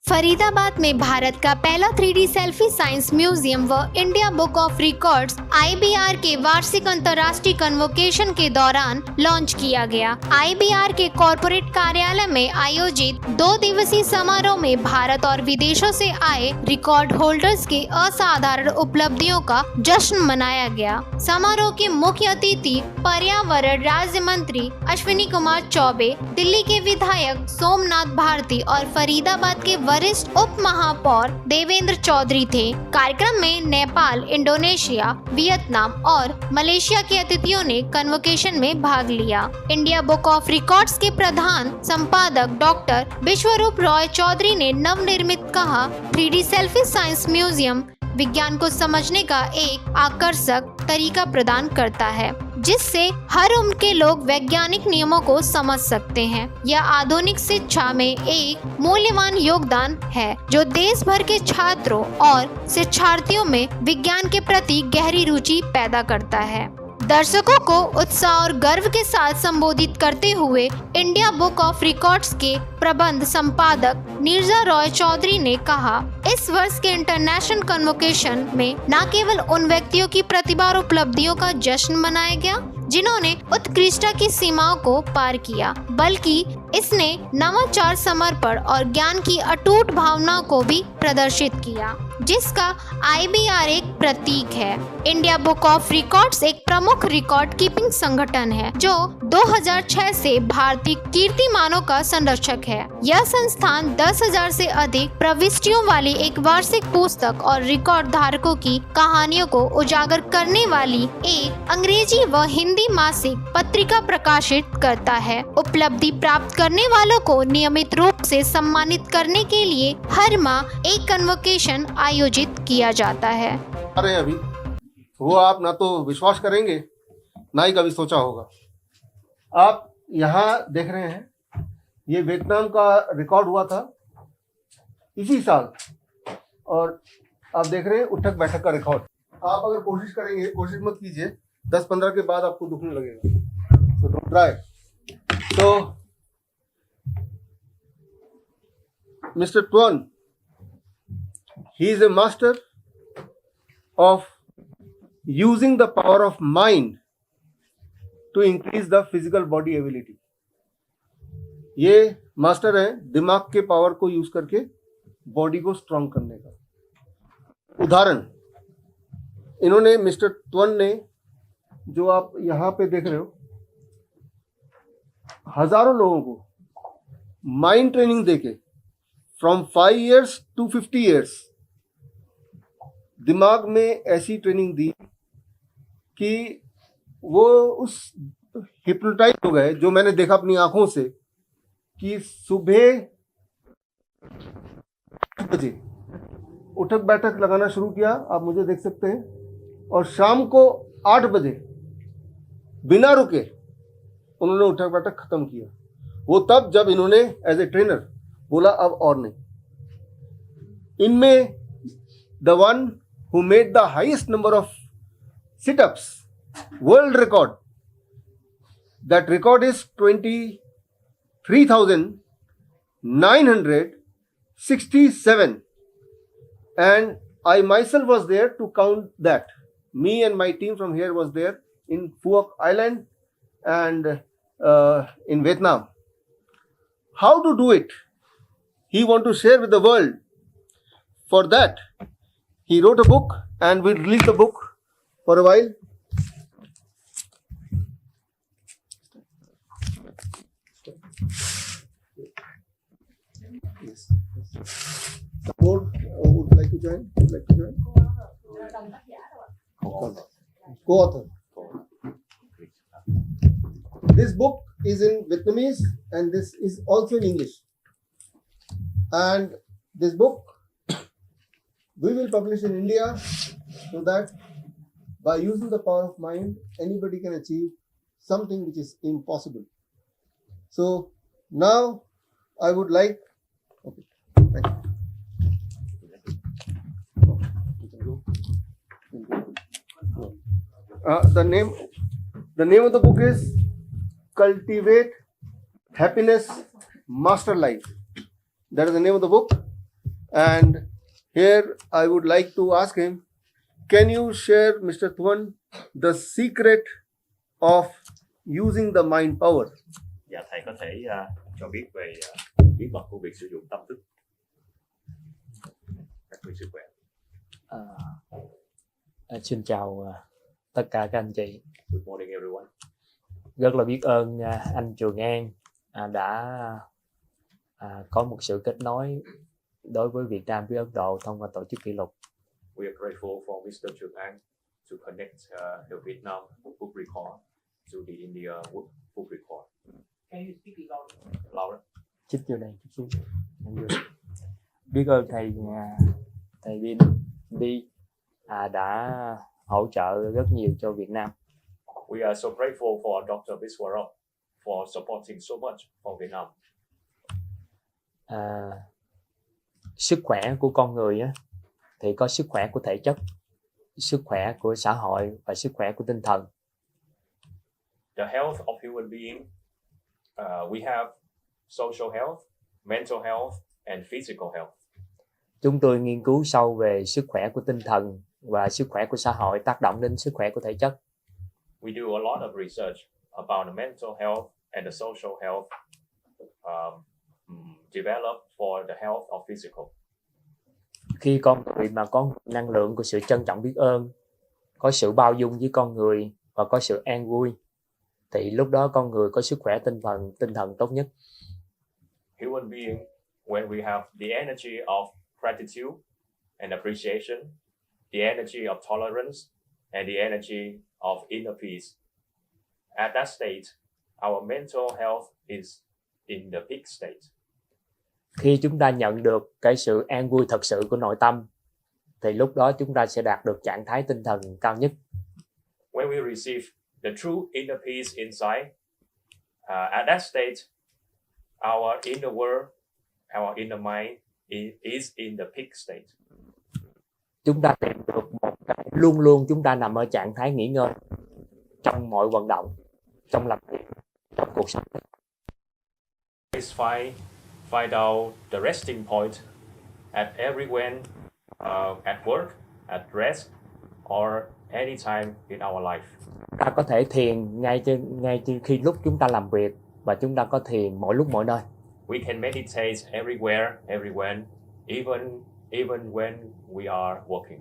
फरीदाबाद में भारत का पहला 3D सेल्फी साइंस म्यूजियम व India book of records IBR के वार्षिक अंतर्राष्ट्रीय कन्वोकेशन के दौरान लॉन्च किया गया। IBR के कॉर्पोरेट कार्यालय में आयोजित 2 दिवसीय समारोह में भारत और विदेशों से आए रिकॉर्ड होल्डर्स के असाधारण उपलब्धियों का जश्न मनाया गया। समारोह के मुख्य अतिथि पर्यावरण राज्य मंत्री अश्विनी कुमार चौबे, दिल्ली के विधायक सोमनाथ भारती और फरीदाबाद के वरिष्ठ उप महापौर देवेंद्र चौधरी थे। कार्यक्रम में नेपाल, इंडोनेशिया, वियतनाम और मलेशिया के अतिथियों ने कन्वोकेशन में भाग लिया। इंडिया बुक ऑफ रिकॉर्ड्स के प्रधान संपादक डॉक्टर विश्वरूप रॉय चौधरी ने नवनिर्मित कहा, 3D सेल्फी साइंस म्यूजियम विज्ञान को समझने का एक आकर्षक तरीका प्रदान करता है, जिससे हर उम्र के लोग वैज्ञानिक नियमों को समझ सकते हैं। यह आधुनिक शिक्षा में एक मूल्यवान योगदान है, जो देश भर के छात्रों और शिक्षार्थियों में विज्ञान के प्रति गहरी रुचि पैदा करता है। दर्शकों को उत्साह और गर्व के साथ संबोधित करते हुए इंडिया बुक ऑफ रिकॉर्ड्स के प्रबंध संपादक नीरजा रॉय चौधरी ने कहा, इस वर्ष के इंटरनेशनल कन्वोकेशन में न केवल उन व्यक्तियों की प्रतिभा और उपलब्धियों का जश्न मनाया गया जिन्होंने उत्कृष्टता की सीमाओं को पार किया, बल्कि इसने नवाचार, समर्पण और ज्ञान की अटूट भावना को भी प्रदर्शित किया, जिसका IBR एक प्रतीक है। इंडिया बुक ऑफ रिकॉर्ड्स एक प्रमुख रिकॉर्ड कीपिंग संगठन है जो 2006 से भारतीय कीर्तिमानों का संरक्षक है। यह संस्थान 10,000 से अधिक प्रविष्टियों वाली एक वार्षिक पुस्तक और रिकॉर्ड धारकों की कहानियों को उजागर करने वाली एक अंग्रेजी व हिंदी मासिक पत्रिका प्रकाशित करता है। उपलब्धि प्राप्त करने वालों को नियमित रूप से सम्मानित करने के लिए हर माह एक कन्वोकेशन आयोजित किया जाता है। अरे अभी वो आप ना तो विश्वास करेंगे ना ही कभी सोचा होगा। आप यहाँ देख रहे हैं, ये वियतनाम का रिकॉर्ड हुआ था इसी साल, और आप देख रहे हैं उठक बैठक का रिकॉर्ड। आप अगर कोशिश करेंगे, कोशिश मत कीजिए, 10-15 के बाद आपको दुखने लगेगा, तो डोंट ट्राई। तो mister ट्वन, he is a master of using the power of mind to increase the physical body ability. ये मास्टर है दिमाग के पावर को यूज करके बॉडी को स्ट्रांग करने का। उदाहरण इन्होंने, मिस्टर ट्वन ने, जो आप यहाँ पे देख रहे हो, हजारों लोगों को माइंड ट्रेनिंग देके फ्रॉम 5 years to 50 years दिमाग में ऐसी ट्रेनिंग दी कि वो उस हिप्नोटाइज हो गए, जो मैंने देखा अपनी आंखों से, कि सुबह 8 बजे उठक बैठक लगाना शुरू किया, आप मुझे देख सकते हैं, और शाम को 8 बजे बिना रुके उन्होंने उठक बैठक खत्म किया। वो तब जब इन्होंने एज ए ट्रेनर बोला अब और नहीं। इनमें the one who made the highest number of sit-ups, world record, that record is 23,967, and I myself was there to count that. Me and my team from here was there in Phuoc Island and in Vietnam. How to do it? He want to share with the world. For that, he wrote a book, and we released the book for a while. Yes. Support would like to join? Would like to join? Co-author. This book is in Vietnamese, and this is also in English. And this book we will publish in India, so that by using the power of mind, anybody can achieve something which is impossible. So now I would like, okay, thank you. The name of the book is Cultivate Happiness, Master Life. That is the name of the book. And here I would like to ask him, can you share, Mr. Thwan, the secret of using the mind power? Dạ thầy có thể cho biết về bí mật của việc sử dụng tâm thức các người sức khỏe. Xin chào tất cả các anh chị. Good morning everyone. Rất là biết ơn anh Trường An đã có một sự kết nối đối với Việt Nam với Ấn Độ thông qua tổ chức kỷ lục. We are grateful for Mr. Trường An to connect the Vietnam book record to the India book record. Can you speak louder? Louder. Chích vô đây, chích xuống. Biết ơn thầy Vin đi đã hỗ trợ rất nhiều cho Việt Nam. We are so grateful for Dr. Viswara for supporting so much for Vietnam. Sức khỏe của con người thì có sức khỏe của thể chất, sức khỏe của xã hội và sức khỏe của tinh thần. The health of human being, we have social health, mental health and physical health. Chúng tôi nghiên cứu sâu về sức khỏe của tinh thần và sức khỏe của xã hội tác động đến sức khỏe của thể chất. We do a lot of research about the mental health and the social health developed for the health of physical. Khi con người mà có năng lượng của sự trân trọng biết ơn, có sự bao dung với con người và có sự an vui, thì lúc đó con người có sức khỏe tinh thần tốt nhất. Human being, when we have the energy of gratitude and appreciation, the energy of tolerance and the energy of inner peace, at that state, our mental health is in the peak state. Khi chúng ta nhận được cái sự an vui thật sự của nội tâm, thì lúc đó chúng ta sẽ đạt được trạng thái tinh thần cao nhất. When we receive the true inner peace inside, at that state, our inner world, our inner mind is in the peak state. Chúng ta tìm được một cái luôn luôn chúng ta nằm ở trạng thái nghỉ ngơi trong mọi vận động, trong làm việc, trong cuộc sống. Always find out the resting point at everywhere, at work, at rest, or any time in our life. Ta có thể thiền ngay khi lúc chúng ta làm việc và chúng ta có thiền mỗi lúc mỗi nơi. We can meditate everywhere, everywhere, even when we are working.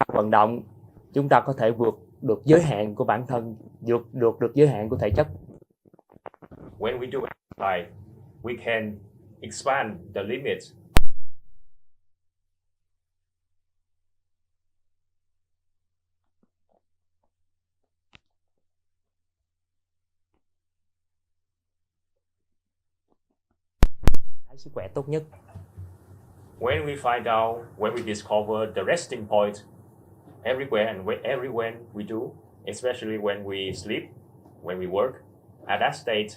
Vận động, chúng ta có thể vượt được giới hạn của bản thân, vượt được giới hạn của thể chất. When we do exercise, we can expand the limits. Sức khỏe tốt nhất. When we find out, when we discover the resting point, everywhere and everywhere we do, especially when we sleep, when we work, at that state,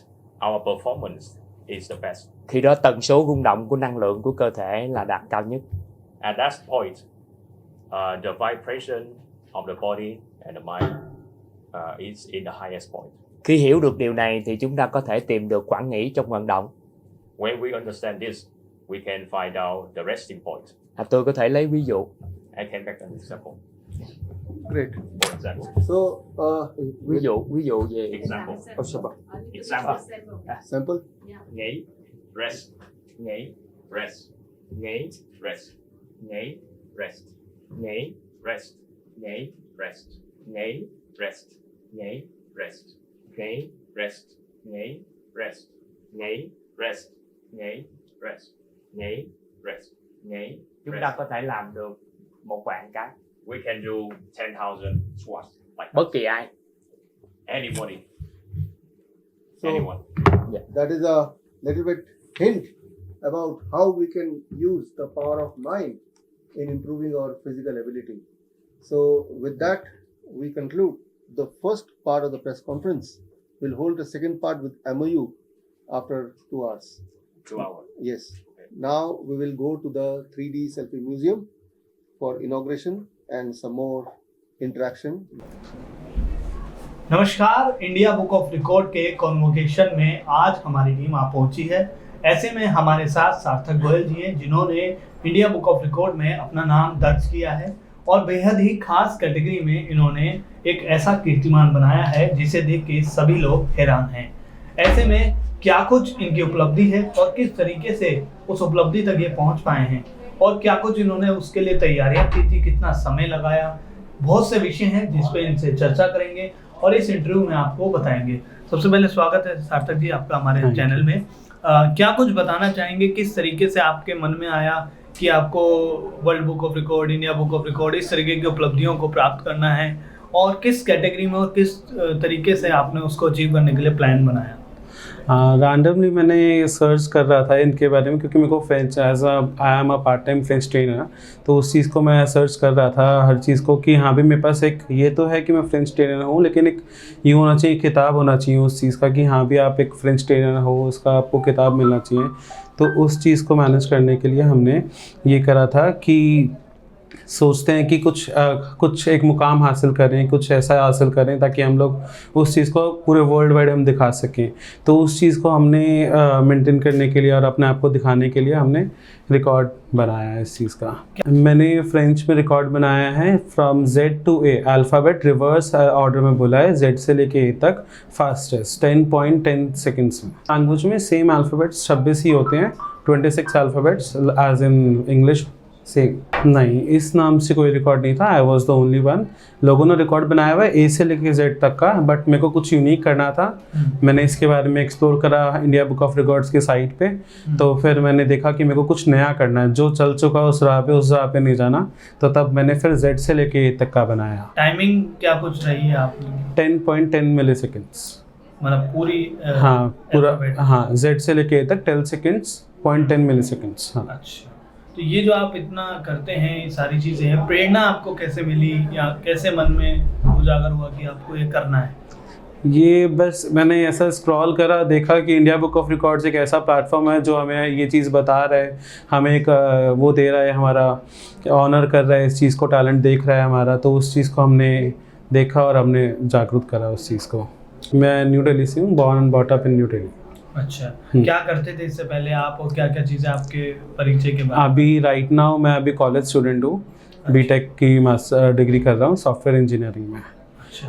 our performance is the best. Khi đó tần số rung động của năng lượng của cơ thể là đạt cao nhất. At that point, the vibration of the body and the mind is in the highest point. Khi hiểu được điều này thì chúng ta có thể tìm được khoảng nghỉ trong vận động. When we understand this, we can find out the resting point. Tôi có thể lấy ví dụ. I can make an example. Great. For example. So, Ví dụ về Example. Sample. nghỉ, Rest. nghỉ, Rest. nghỉ, Rest. nghỉ, Rest. nghỉ, Rest. nghỉ, Rest. nghỉ, Rest. nghỉ, Rest. nghỉ, Rest. nghỉ, Rest. nghỉ, Rest. nghỉ, Rest. nghỉ, Rest. nghỉ. Chúng ta có thể làm được một vạn cái. We can do 10,000 squats like Bất that. kỳ ai. Anybody. So- Anyone. that is a little bit hint about how we can use the power of mind in improving our physical ability. So with that, we conclude the first part of the press conference. We'll hold the second part with MOU after 2 hours. 2 hours. Yes. Now we will go to the 3D Selfie Museum for inauguration and some more interaction. नमस्कार, India book of record के convocation में आज हमारी team आ पहुंची है ऐसे में हमारे साथ सार्थक गोयल जी हैं, जिन्होंने इंडिया बुक ऑफ रिकॉर्ड में अपना नाम दर्ज किया है और बेहद ही खास कैटेगरी में इन्होंने एक ऐसा कीर्तिमान बनाया है जिसे देख के सभी लोग हैरान हैं। ऐसे में क्या कुछ इनकी उपलब्धि है और किस तरीके से उस उपलब्धि तक ये पहुंच पाए हैं और क्या कुछ इन्होंने उसके लिए तैयारियां की थी, कितना समय लगाया, बहुत से विषय हैं जिस पे इनसे चर्चा करेंगे और इस इंटरव्यू में आपको बताएंगे। सबसे पहले स्वागत है सार्थक जी आपका हमारे चैनल में। क्या कुछ बताना चाहेंगे, किस तरीके से आपके मन में आया कि आपको world book of record, India book of record इस तरीके की उपलब्धियों को प्राप्त करना है और किस कैटेगरी में और किस तरीके से आपने उसको अचीव करने के लिए प्लान बनाया? रैंडमली मैंने सर्च कर रहा था इनके बारे में, क्योंकि मेरे को French I am a part time French trainer, तो उस चीज़ को मैं सर्च कर रहा था हर चीज़ को कि हाँ भी मेरे पास एक ये तो है कि मैं फ्रेंच ट्रेनर हूँ, लेकिन एक ये होना चाहिए, किताब होना चाहिए उस चीज़ का कि हाँ भी आप एक फ्रेंच ट्रेनर हो, उसका आपको किताब मिलना चाहिए। तो उस चीज़ को मैनेज करने के लिए हमने ये करा था कि सोचते हैं कि कुछ एक मुकाम हासिल करें, कुछ ऐसा हासिल करें ताकि हम लोग उस चीज़ को पूरे वर्ल्ड वाइड हम दिखा सकें। तो उस चीज़ को हमने मेंटेन करने के लिए और अपने आप को दिखाने के लिए हमने रिकॉर्ड बनाया है इस चीज़ का। मैंने फ्रेंच में रिकॉर्ड बनाया है from Z to A, alphabet reverse order में बोला है, Z से लेके A तक फास्टेस्ट 10.10 सेकेंड्स में। लैंग्वेज में सेम अल्फ़ाबेट्स 26 ही होते हैं, 26 अल्फ़ाबेट्स एज इन इंग्लिश से। नहीं, इस नाम से कोई रिकॉर्ड नहीं था, I was the only one. लोगों ने रिकॉर्ड बनाया हुआ है ए से लेके जेड तक का, बट मेरे को कुछ यूनिक करना था। मैंने इसके बारे में एक्सप्लोर करा इंडिया बुक ऑफ रिकॉर्ड्स की साइट पे, तो फिर मैंने देखा कि मेरे को कुछ नया करना है, जो चल चुका उस राह पे नहीं जाना, तो तब मैंने फिर जेड से लेके ए तक का बनाया। टाइमिंग क्या कुछ रही है आपकी? 10.10 मिली सेकेंड्स, मतलब पूरी हाँ पूरा, हाँ जेड से लेके ए तक 10 सेकेंड्स 0.10 मिली सेकेंड्स। हाँ अच्छा, तो ये जो आप इतना करते हैं, ये सारी चीज़ें हैं, प्रेरणा आपको कैसे मिली या कैसे मन में उजागर हुआ कि आपको ये करना है? ये बस मैंने ऐसा स्क्रॉल करा, देखा कि इंडिया बुक ऑफ रिकॉर्ड्स एक ऐसा प्लेटफॉर्म है जो हमें ये चीज़ बता रहा है, हमें एक वो दे रहा है, हमारा ऑनर कर रहा है इस चीज़ को, टैलेंट देख रहा है हमारा। तो उस चीज़ को हमने देखा और हमने जागरूक करा उस चीज़ को। मैं न्यू दिल्ली से हूँ, born and brought up in New Delhi. अच्छा, क्या करते थे इससे पहले आप और क्या क्या चीज़ें आपके परिचय के बाद? अभी राइट नाउ मैं अभी कॉलेज स्टूडेंट हूँ, बीटेक की मास्टर डिग्री कर रहा हूँ सॉफ्टवेयर इंजीनियरिंग में। अच्छा,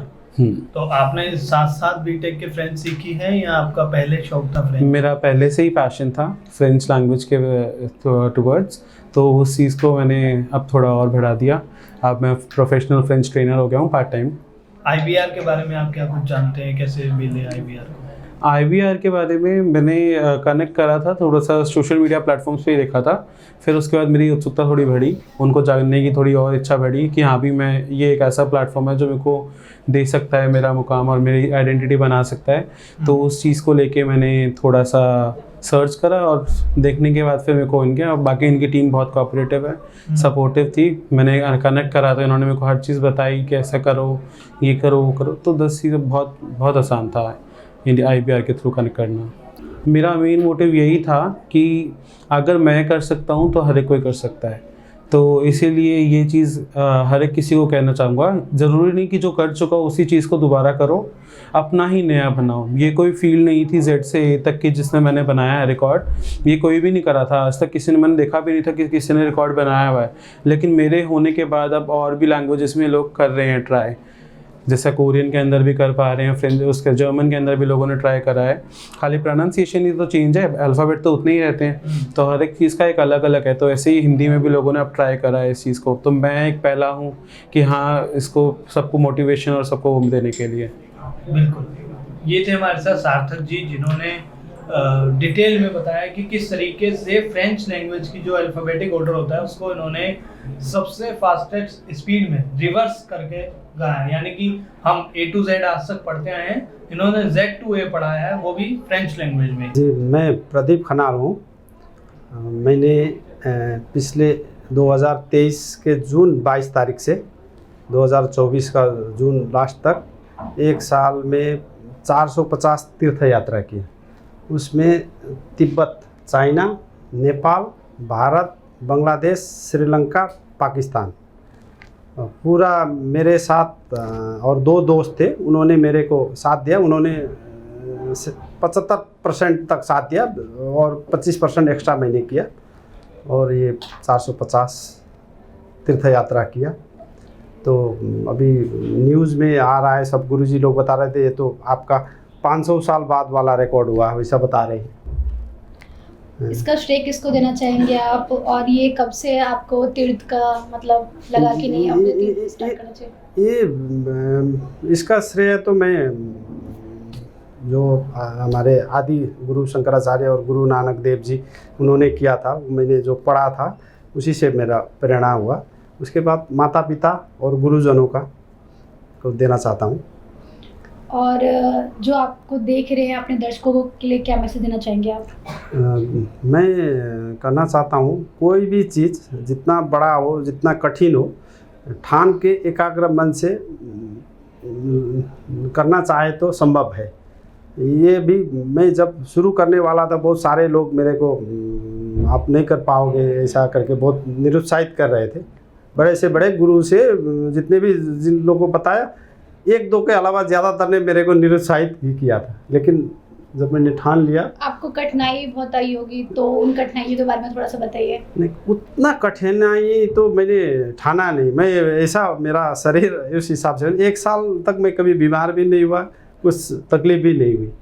तो आपने साथ साथ बीटेक के फ्रेंच सीखी है या आपका पहले शौक था फ्रेंच? मेरा पहले से ही पैशन था फ्रेंच लैंग्वेज के टुवर्ड्स, तो उस चीज़ को मैंने अब थोड़ा और बढ़ा दिया। अब मैं प्रोफेशनल फ्रेंच ट्रेनर हो गया हूँ पार्ट टाइम। IBR के बारे में आप क्या कुछ जानते हैं, कैसे मिले IBR को? IBR के बारे में मैंने कनेक्ट करा था, थोड़ा सा सोशल मीडिया प्लेटफॉर्म्स पे ही देखा था। फिर उसके बाद मेरी उत्सुकता थोड़ी बढ़ी, उनको जानने की थोड़ी और इच्छा बढ़ी कि हाँ भी मैं, ये एक ऐसा प्लेटफॉर्म है जो मेरे को दे सकता है मेरा मुकाम और मेरी आइडेंटिटी बना सकता है। तो उस चीज़ को लेके मैंने थोड़ा सा सर्च करा और देखने के बाद फिर मेरे को इनके, और बाकी इनकी टीम बहुत कोऑपरेटिव है, सपोर्टिव थी। मैंने कनेक्ट करा तो इन्होंने मेरे को हर चीज़ बताई कि ऐसा करो, ये करो, वो करो। तो 10 चीज़ें बहुत आसान था IBR के थ्रू कनेक्ट करना। मेरा मेन मोटिव यही था कि अगर मैं कर सकता हूँ तो हर एक कोई कर सकता है। तो इसीलिए ये चीज़ हर एक किसी को कहना चाहूँगा, ज़रूरी नहीं कि जो कर चुका हो उसी चीज़ को दोबारा करो, अपना ही नया बनाओ। ये कोई फील्ड नहीं थी Z से A तक की जिसने मैंने बनाया है रिकॉर्ड, ये कोई भी नहीं करा था आज तक, किसी ने, मैंने देखा भी नहीं था कि किसी ने रिकॉर्ड बनाया हुआ है। लेकिन मेरे होने के बाद अब और भी लैंग्वेजेस में लोग कर रहे हैं ट्राई, जैसा कोरियन के अंदर भी कर पा रहे हैं, फ्रेंच, उसके जर्मन के अंदर भी लोगों ने ट्राई करा है। खाली प्रोनाउंसिएशन ही तो चेंज है, अल्फ़ाबेट तो उतने ही रहते हैं, तो हर एक चीज़ का एक अलग अलग है। तो ऐसे ही हिंदी में भी लोगों ने अब ट्राई करा है इस चीज़ को। तो मैं एक पहला हूँ कि हाँ, इसको सबको मोटिवेशन और सबको देने के लिए। बिल्कुल, ये थे हमारे साथ सार्थक जी, जिन्होंने डिटेल में बताया कि किस तरीके से फ्रेंच लैंग्वेज की जो अल्फ़ाबेटिक ऑर्डर होता है उसको इन्होंने सबसे फास्टेस्ट स्पीड में रिवर्स करके गाया, यानी कि हम A to Z आज तक पढ़ते आए हैं, इन्होंने Z to A पढ़ाया है, वो भी फ्रेंच लैंग्वेज में। जी, मैं प्रदीप खनाल हूँ। मैंने पिछले 2023 के जून 22 तारीख से 2024 का जून लास्ट तक एक साल में 450 तीर्थ यात्रा की। उसमें तिब्बत, चाइना, नेपाल, भारत, बांग्लादेश, श्रीलंका, पाकिस्तान, पूरा मेरे साथ और 2 दोस्त थे, उन्होंने मेरे को साथ दिया। उन्होंने 75% तक साथ दिया और 25% एक्स्ट्रा मैंने किया और ये 450 तीर्थ यात्रा किया। तो अभी न्यूज़ में आ रहा है, सब गुरुजी लोग बता रहे थे ये तो आपका 500 साल बाद वाला रिकॉर्ड हुआ है, वैसा बता रहे हैं। इसका श्रेय किसको देना चाहेंगे आप, और ये कब से आपको तीर्थ का मतलब लगा कि नहीं अब तीर्थ स्टार्ट करना चाहिए? ये इसका श्रेय तो मैं जो हमारे आदि गुरु शंकराचार्य और गुरु नानक देव जी उन्होंने किया था, मैंने जो पढ़ा था उसी से मेरा प्रेरणा हुआ। उसके बाद माता पिता और गुरुजनों का को देना चाहता हूँ। और जो आपको देख रहे हैं अपने दर्शकों के लिए क्या मैसेज देना चाहेंगे आप? मैं करना चाहता हूँ कोई भी चीज़ जितना बड़ा हो, जितना कठिन हो, ठान के एकाग्र मन से करना चाहे तो संभव है। ये भी मैं जब शुरू करने वाला था, बहुत सारे लोग मेरे को आप नहीं कर पाओगे ऐसा करके बहुत निरुत्साहित कर रहे थे। बड़े से बड़े गुरु से जितने भी जिन लोगों को बताया, एक दो के अलावा ज़्यादातर ने मेरे को निरुत्साहित ही किया था। लेकिन जब मैंने ठान लिया। आपको कठिनाई बहुत आई होगी, तो उन कठिनाइयों के बारे में थोड़ा सा बताइए। नहीं, उतना कठिनाई तो मैंने ठाना नहीं। मैं ऐसा मेरा शरीर उस हिसाब से 1 साल तक मैं कभी बीमार भी नहीं हुआ, कुछ तकलीफ भी नहीं हुई।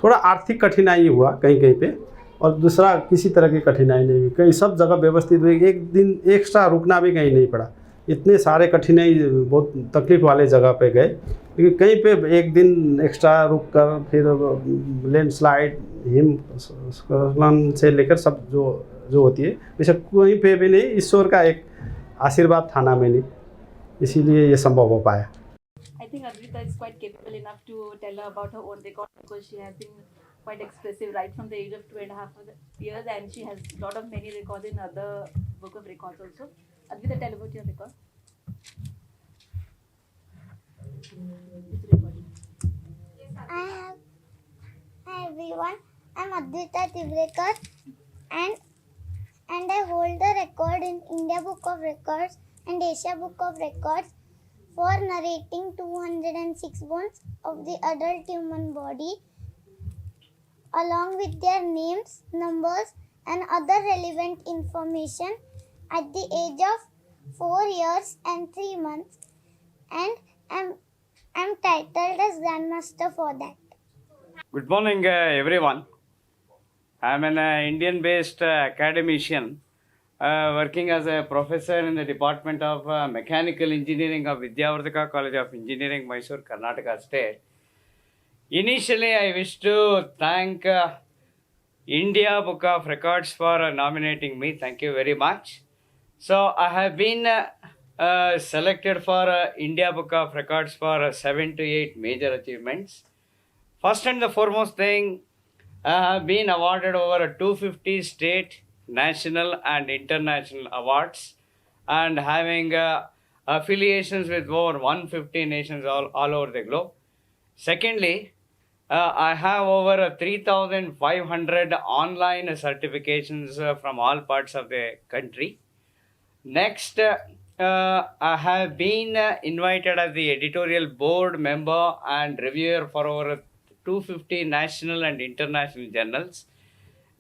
थोड़ा आर्थिक कठिनाई हुआ कहीं कहीं पे, और दूसरा किसी तरह की कठिनाई नहीं हुई। कहीं सब जगह व्यवस्थित हुई, एक दिन एक्स्ट्रा रुकना भी कहीं नहीं पड़ा। इतने सारे कठिनाई बहुत तकलीफ वाले जगह पे गए, लेकिन कहीं पे एक दिन एक्स्ट्रा रुक कर फिर लैंडस्लाइड हिमस्खलन से लेकर सब जो होती है, वैसे कहीं पे भी नहीं। ईश्वर का एक आशीर्वाद थाना मैंने, इसीलिए ये संभव हो पाया। I think Advita is quite capable enough to tell her about her own record, because she has been quite expressive right from the age of 2.5 years, and she has a lot of many records in other book of records also. Advita, tell about your record. Hi everyone, I'm Advita Tivrekar, and I hold the record in India Book of Records and Asia Book of Records for narrating 206 bones of the adult human body along with their names, numbers and other relevant information at the age of 4 years and 3 months, and I'm titled as Grandmaster for that. Good morning, everyone. I'm an Indian-based academician working as a professor in the Department of Mechanical Engineering of Vidyavardhaka College of Engineering, Mysore, Karnataka State. Initially, I wish to thank India Book of Records for nominating me. Thank you very much. So, I have been selected for India Book of Records for 7 to 8 major achievements. First and the foremost thing, I have been awarded over 250 state, national and international awards, and having affiliations with over 150 nations all over the globe. Secondly, I have over 3,500 online certifications from all parts of the country. Next, I have been invited as the editorial board member and reviewer for over 250 national and international journals.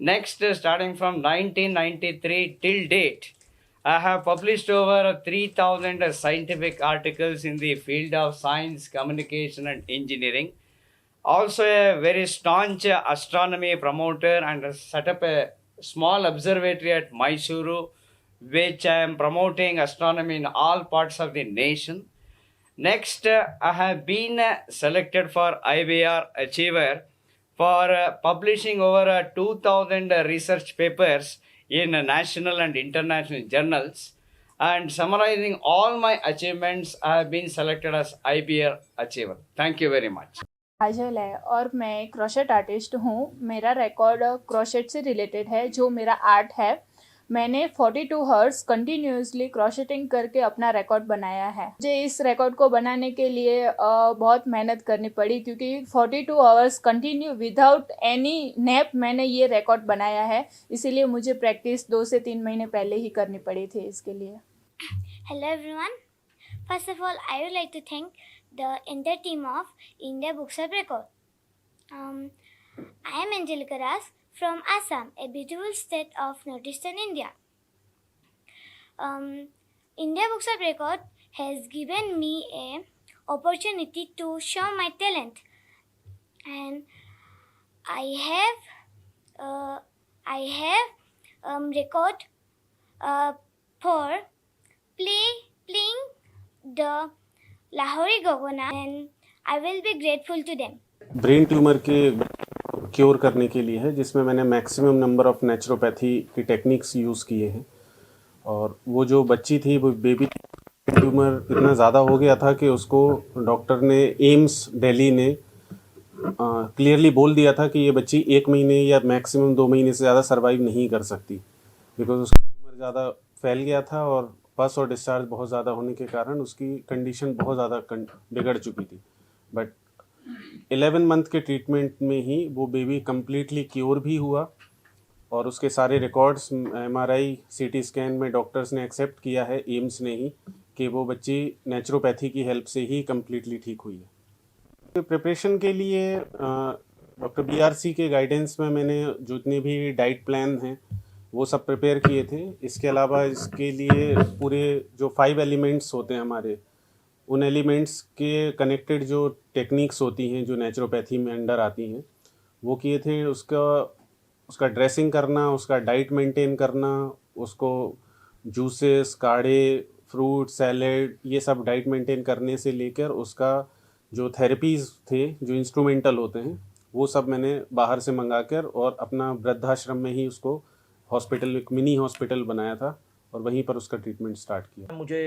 Next, starting from 1993 till date, I have published over 3,000 scientific articles in the field of science, communication and engineering. Also a very staunch astronomy promoter, and set up a small observatory at Mysuru, which I am promoting astronomy in all parts of the nation. Next, I have been selected for IBR Achiever for publishing over 2,000 research papers in national and international journals, and summarizing all my achievements, I have been selected as IBR Achiever. Thank you very much. काजल है और मैं crochet artist हूँ। मेरा record crochet से related है, जो मेरा art है। मैंने 42 हर्ट्ज कंटिन्यूसली क्रोशेटिंग करके अपना रिकॉर्ड बनाया है। मुझे इस रिकॉर्ड को बनाने के लिए बहुत मेहनत करनी पड़ी, क्योंकि 42 hours continue without any nap मैंने ये रिकॉर्ड बनाया है। इसीलिए मुझे प्रैक्टिस 2 से 3 महीने पहले ही करनी पड़ी थी इसके लिए। Hello everyone. First of all, I would like to thank the entire team of India Books of Record. I am Angelica Ras from Assam, a beautiful state of northeastern India. India Books of Record has given me a opportunity to show my talent, and I have record for playing the Lahori Gogona, and I will be grateful to them. Brain tumour के cure करने के लिए है, जिसमें मैंने maximum number of naturopathy की techniques use किए हैं। और वो जो बच्ची थी, वो बेबी ट्यूमर इतना ज़्यादा हो गया था कि उसको डॉक्टर ने, एम्स दिल्ली ने क्लियरली बोल दिया था कि ये बच्ची 1 महीने या मैक्सिमम 2 महीने से ज़्यादा सर्वाइव नहीं कर सकती, बिकॉज उसका ट्यूमर ज़्यादा फैल गया था और पस और डिस्चार्ज बहुत ज़्यादा होने के कारण उसकी कंडीशन बहुत ज़्यादा बिगड़ चुकी थी। बट 11 मंथ के ट्रीटमेंट में ही वो बेबी कम्प्लीटली क्योर भी हुआ और उसके सारे रिकॉर्ड्स MRI CT स्कैन में डॉक्टर्स ने एक्सेप्ट किया है, एम्स ने ही, कि वो बच्ची नेचुरोपैथी की हेल्प से ही कम्प्लीटली ठीक हुई है। प्रिपरेशन के लिए डॉक्टर BRC के गाइडेंस में मैंने जितने भी डाइट प्लान हैं वो सब प्रिपेयर किए थे। इसके अलावा इसके लिए पूरे जो 5 एलिमेंट्स होते हैं हमारे, उन एलिमेंट्स के कनेक्टेड जो टेक्निक्स होती हैं जो नेचुरोपैथी में अंडर आती हैं वो किए थे। उसका ड्रेसिंग करना, उसका डाइट मेंटेन करना, उसको जूसेस, काढ़े, फ्रूट, सैलेड, ये सब डाइट मेंटेन करने से लेकर उसका जो थेरेपीज़ थे, जो इंस्ट्रूमेंटल होते हैं, वो सब मैंने बाहर से मंगा कर और अपना वृद्धाश्रम में ही उसको हॉस्पिटल, एक मिनी हॉस्पिटल बनाया था और वहीं पर उसका ट्रीटमेंट स्टार्ट किया। मुझे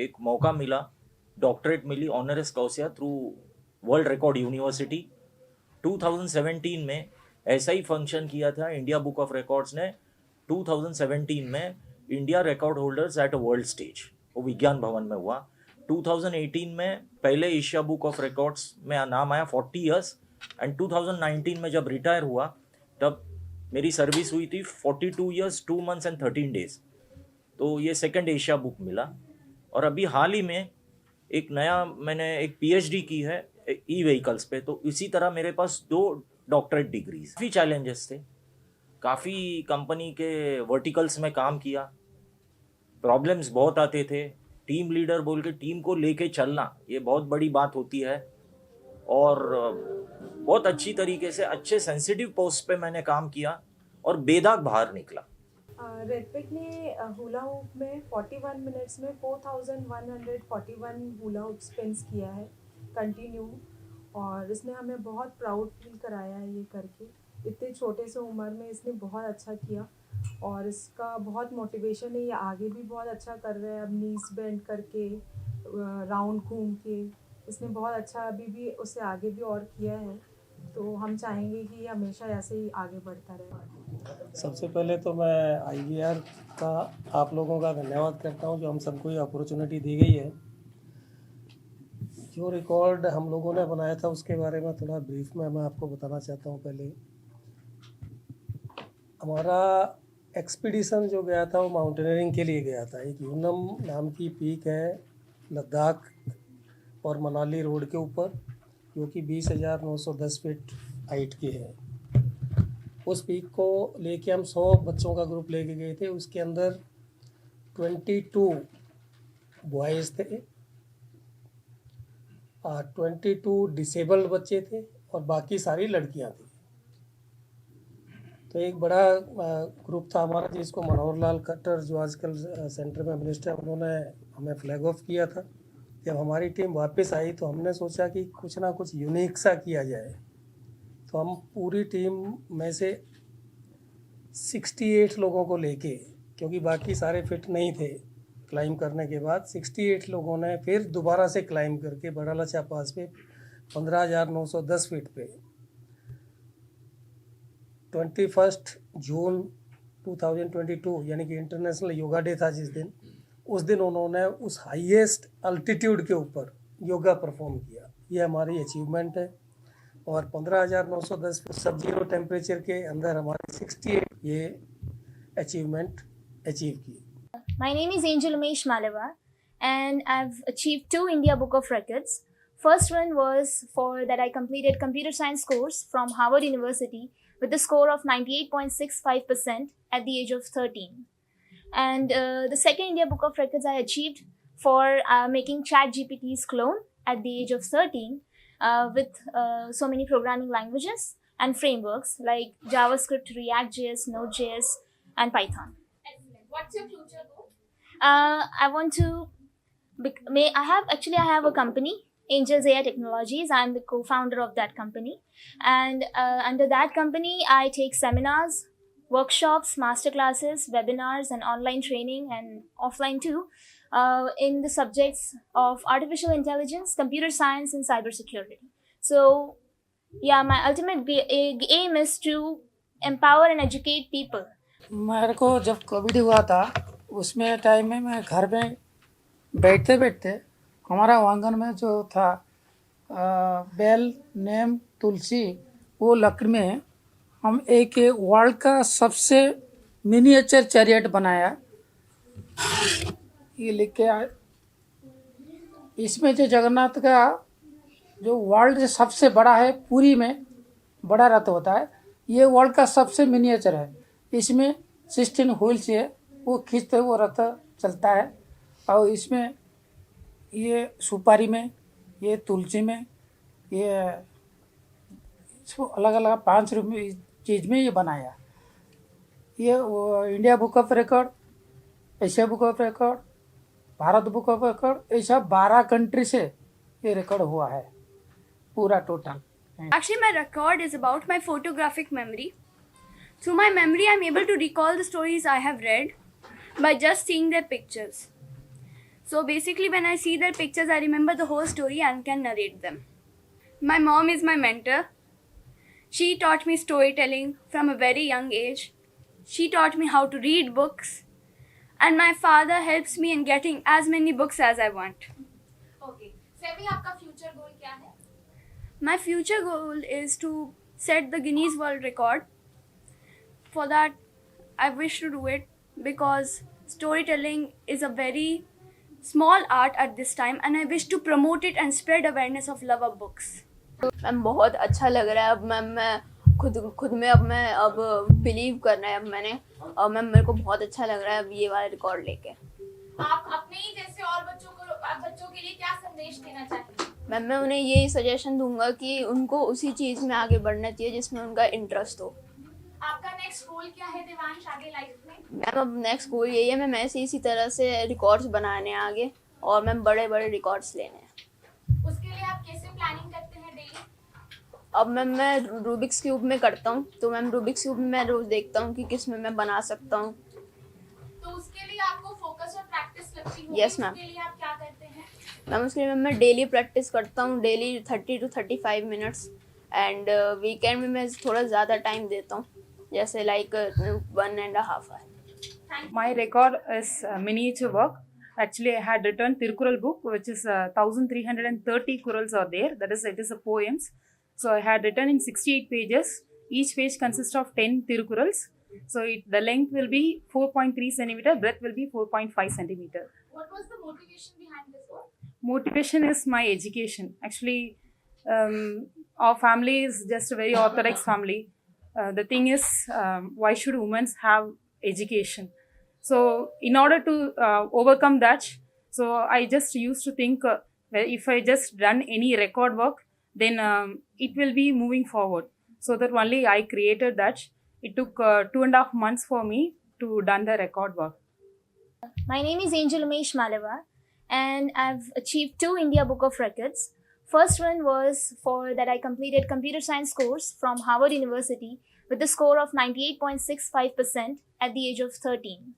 एक मौका मिला, डॉक्टरेट मिली honoris causa through world record university. 2017 में ऐसा ही फंक्शन किया था इंडिया बुक ऑफ रिकॉर्ड्स ने। 2017 में India record holders at a world stage, वो विज्ञान भवन में हुआ। 2018 में पहले एशिया बुक ऑफ रिकॉर्ड्स में नाम आया 40 इयर्स, एंड 2019 में जब रिटायर हुआ तब मेरी सर्विस हुई थी 42 इयर्स 2 मंथ्स एंड 13 डेज। तो ये सेकंड एशिया बुक मिला। और अभी हाल ही में एक नया मैंने एक PhD की है ई-व्हीकल्स पे, तो इसी तरह मेरे पास 2 डॉक्टरेट डिग्रीज। काफ़ी चैलेंजेस थे, काफ़ी कंपनी के वर्टिकल्स में काम किया, प्रॉब्लम्स बहुत आते थे। टीम लीडर बोल के टीम को लेके चलना, ये बहुत बड़ी बात होती है। और बहुत अच्छी तरीके से अच्छे सेंसिटिव पोस्ट पे मैंने काम किया और बेदाग बाहर निकला। रेडपिक ने हुला हुप में 41 मिनट्स में 4141 हुला हुप स्पिन्स किया है कंटिन्यू, और इसने हमें बहुत प्राउड फील कराया है ये करके। इतने छोटे से उम्र में इसने बहुत अच्छा किया और इसका बहुत मोटिवेशन है, ये आगे भी बहुत अच्छा कर रहा है। अब नीज बेंड करके, राउंड घूम के इसने बहुत अच्छा अभी भी उससे आगे भी और किया है। तो हम चाहेंगे कि ये हमेशा ऐसे ही आगे बढ़ता रहे। सबसे पहले तो मैं IBR का आप लोगों का धन्यवाद करता हूं जो हम सबको ये अपॉर्चुनिटी दी गई है। जो रिकॉर्ड हम लोगों ने बनाया था उसके बारे में थोड़ा ब्रीफ में मैं आपको बताना चाहता हूं। पहले हमारा एक्सपीडिशन जो गया था वो माउंटेनियरिंग के लिए गया था। एक यूनम नाम की पीक है लद्दाख और मनाली रोड के ऊपर, जो कि 20,910 फीट हाइट की है। उस पीक को लेके हम 100 बच्चों का ग्रुप लेके गए थे। उसके अंदर 22 बॉयज़ थे और 22 डिसेबल्ड बच्चे थे और बाकी सारी लड़कियां थी। तो एक बड़ा ग्रुप था हमारा जिसको मनोहर लाल खट्टर जो आजकल सेंटर में मिनिस्टर, उन्होंने हमें फ्लैग ऑफ किया था। जब हमारी टीम वापस आई तो हमने सोचा कि कुछ ना कुछ यूनिक सा किया जाए। तो हम पूरी टीम में से 68 लोगों को लेके, क्योंकि बाकी सारे फिट नहीं थे क्लाइंब करने के बाद, 68 लोगों ने फिर दोबारा से क्लाइंब करके बड़ा लचा पास पे 15,910 फीट पे 21 जून 2022 यानी कि इंटरनेशनल योगा डे था जिस दिन, उस दिन उन्होंने उस हाईएस्ट अल्टीट्यूड के ऊपर योगा परफॉर्म किया। ये हमारी अचीवमेंट है। और 15,910 सब जीरो टेम्परेचर के अंदर हमारे 68 ये अचीवमेंट अचीव की। My name is Angel Umesh Malava and I've achieved 2 India Book of Records. First one was for that I completed computer science course from Harvard University with a score of 98.65% at the age of 13. And the second India Book of Records I achieved for making ChatGPT's clone at the age of 13 with so many programming languages and frameworks like JavaScript, React.js, Node.js, and Python. Excellent. What's your future goal? I want to. I have a company, Angels AI Technologies. I'm the co-founder of that company, and under that company, I take seminars, workshops, masterclasses, webinars, and online training, and offline too, in the subjects of artificial intelligence, computer science, and cybersecurity. So, yeah, my ultimate aim is to empower and educate people. मेरे को जब Covid हुआ था उसमें time में मैं घर में बैठते बैठते हमारा आंगन में जो था बेल, नीम, तुलसी, वो लकड़ी में हम एक वर्ल्ड का सबसे मिनिएचर चैरियट बनाया, ये लिख के इसमें जो जगन्नाथ का जो वर्ल्ड से सबसे बड़ा है, पुरी में बड़ा रथ होता है, ये वर्ल्ड का सबसे मिनिएचर है। इसमें 16 व्हील्स है, वो खींचते वो रथ चलता है। और इसमें ये सुपारी में, ये तुलसी में, ये इसको अलग अलग 5 रुपये चीज़ में ये बनाया। ये India book of record, Asia book of record, Bharat book of record, ऐसा 12 कंट्री से ये रिकॉर्ड हुआ है पूरा total. Actually, my record is about my photographic memory. Through my memory, I'm able to recall the stories I have read by just seeing their pictures. So basically, when I see their pictures, I remember the whole story and can narrate them. My mom is my mentor. She taught me storytelling from a very young age. She taught me how to read books. And my father helps me in getting as many books as I want. Okay. Semi, आपका future goal क्या है? My future goal is to set the Guinness World Record. For that, I wish to do it because storytelling is a very small art at this time and I wish to promote it and spread awareness of love of books. Ma'am बहुत अच्छा लग रहा है। अब ma'am मैं खुद में अब मैं बिलीव करना है अब मैंने, और मैम मेरे को बहुत अच्छा लग रहा है अब ये वाला रिकॉर्ड लेके। आप अपने ही जैसे और बच्चों के लिए क्या संदेश देना चाहेंगे? मैम मैं उन्हें यही सजेशन दूंगा कि उनको उसी चीज़ में आगे बढ़ना चाहिए जिसमें उनका इंटरेस्ट हो। आपका नेक्स्ट गोल क्या है देवांश आगे लाइफ में? मैम अब नेक्स्ट गोल यही है, मैं ऐसे इसी तरह से रिकॉर्ड्स बनाने आगे और मैम बड़े बड़े रिकॉर्ड्स लेने हैं। उसके लिए आप कैसे प्लानिंग करते हैं डेली? अब मैम मैं रूबिक्स क्यूब में करता हूँ, तो मैम रूबिक्स क्यूब में मैं रोज़ देखता हूँ कि किस में मैं बना सकता हूँ। तो उसके लिए आपको फोकस और प्रैक्टिस लगती है? Yes ma'am. उसके लिए आप क्या करते हैं? मैम उसके लिए मैं डेली प्रैक्टिस करता हूँ, daily 30 to 35 minutes, and weekend में मैं थोड़ा ज़्यादा टाइम देता हूँ, जैसे like 1.5 hour. My record is miniature work. Actually, I had written Tirukural book, which is 1330 kurals are there. That is, it is a poems. So I had written in 68 pages. Each page consists of 10 Tirukurals. So the length will be 4.3 centimeter, breadth will be 4.5 centimeter. What was the motivation behind this work? Motivation is my education. Actually, our family is just a very orthodox family. The thing is, why should women have education? So in order to overcome that, so I just used to think well, if I just done any record work, then it will be moving forward. So that only I created that. It took 2.5 months for me to done the record work. My name is Angel Umesh Malawar and I've achieved 2 India Book of Records. First one was for that I completed computer science course from Harvard University with a score of 98.65% at the age of 13.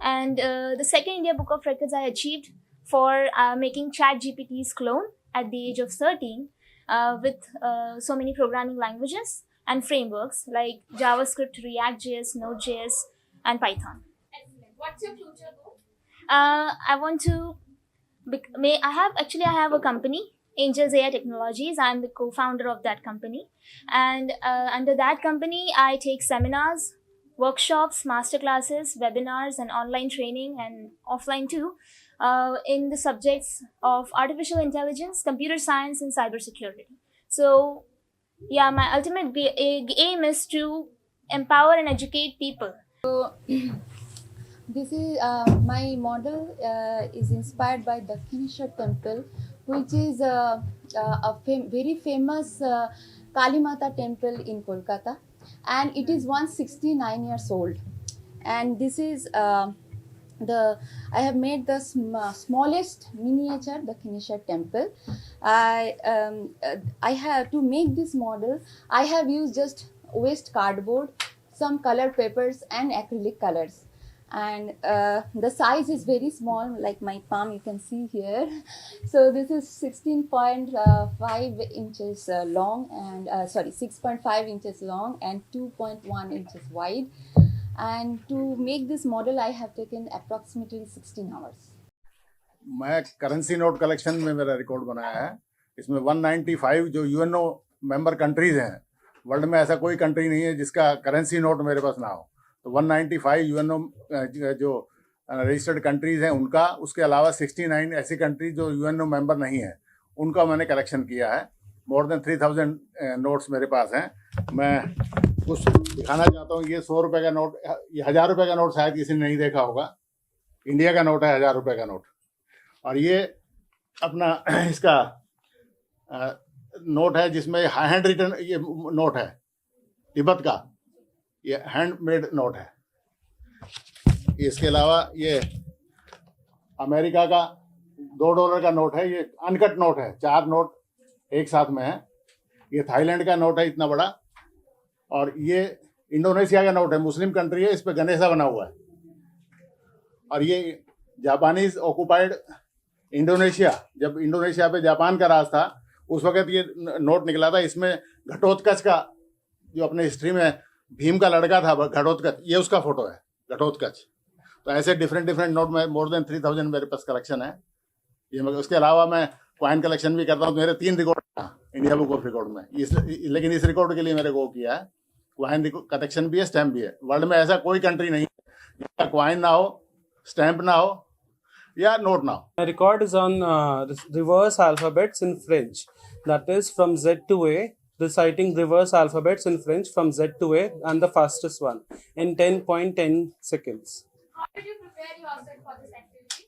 And the second India Book of Records I achieved for making ChatGPT's clone at the age of 13 with so many programming languages and frameworks like JavaScript, React.js, Node.js, and Python. Excellent. What's your future goal? I want to. I have a company, Angels AI Technologies. I'm the co-founder of that company, and under that company, I take seminars, workshops, masterclasses, webinars, and online training, and offline too, in the subjects of artificial intelligence, computer science, and cybersecurity. So, yeah, my ultimate aim is to empower and educate people. So, this is my model is inspired by Dakshineshwar temple, which is a very famous Kali Mata temple in Kolkata, and it is 169 years old. And this is I have made the smallest miniature Dakshineshwar temple. I have to make this model. I have used just waste cardboard, some color papers, and acrylic colors. And the size is very small, like my palm you can see here. So this is 16.5 inches long, and 6.5 inches long and 2.1 inches wide. And to make this model I have taken approximately 16 hours. मैं currency note collection में मेरा record बनाया है. इसमें 195 जो UNO member countries हैं, world में ऐसा कोई कंट्री नहीं है जिसका करेंसी नोट मेरे पास ना हो. तो 195 यूएनओ जो रजिस्टर्ड कंट्रीज़ हैं उनका, उसके अलावा 69 ऐसी कंट्रीज जो यूएनओ मेंबर नहीं है, उनका मैंने कलेक्शन किया है. मोर देन 3000 नोट्स मेरे पास हैं. मैं कुछ दिखाना चाहता हूँ. ये 100 रुपये का नोट, ये 1000 रुपये का नोट शायद किसी ने नहीं देखा होगा. इंडिया का नोट है, 1000 रुपये का नोट. और ये अपना इसका नोट है जिसमें हैंड रिटन ये नोट है तिब्बत का. ये हैंडमेड नोट है. इसके अलावा ये अमेरिका का $2 का नोट है. ये अनकट नोट है. 4 नोट एक साथ में है. ये थाईलैंड का नोट है इतना बड़ा. और ये इंडोनेशिया का नोट है. मुस्लिम कंट्री है, इस पर गणेशा बना हुआ है. और ये जापानीज ऑक्युपाइड इंडोनेशिया, जब इंडोनेशिया पे जापान का राज था उस वक्त ये नोट निकला था. इसमें घटोत्कच का, जो अपने हिस्ट्री में भीम का लड़का था घटोत्कच, ये उसका फोटो है, घटोत्कच. तो ऐसे डिफरेंट नोट में मोर देन 3000 मेरे पास कलेक्शन है. ये उसके अलावा मैं कॉइन कलेक्शन भी करता हूँ. मेरे 3 record India book of record में. लेकिन इस रिकॉर्ड के लिए मेरे को किया है. कॉइन कलेक्शन भी है, स्टैम्प भी है. वर्ल्ड में ऐसा कोई कंट्री नहीं है जिसका कॉइन ना हो, स्टैम्प ना हो या नोट ना हो. My record is on reverse alphabets in French. That is from Z to A, reciting reverse alphabets in French from Z to A, and the fastest one in 10.10 seconds. How did you prepare yourself for this activity?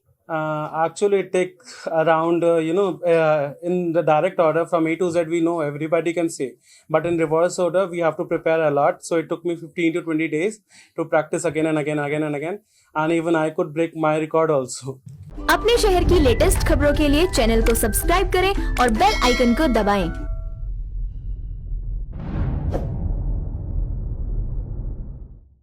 Actually, it takes around, in the direct order from A to Z, we know everybody can say. But in reverse order, we have to prepare a lot. So it took me 15 to 20 days to practice again and again. And even I could break my record also. अपने शहर की latest खबरों के लिए channel को subscribe करें और bell icon को दबाएं।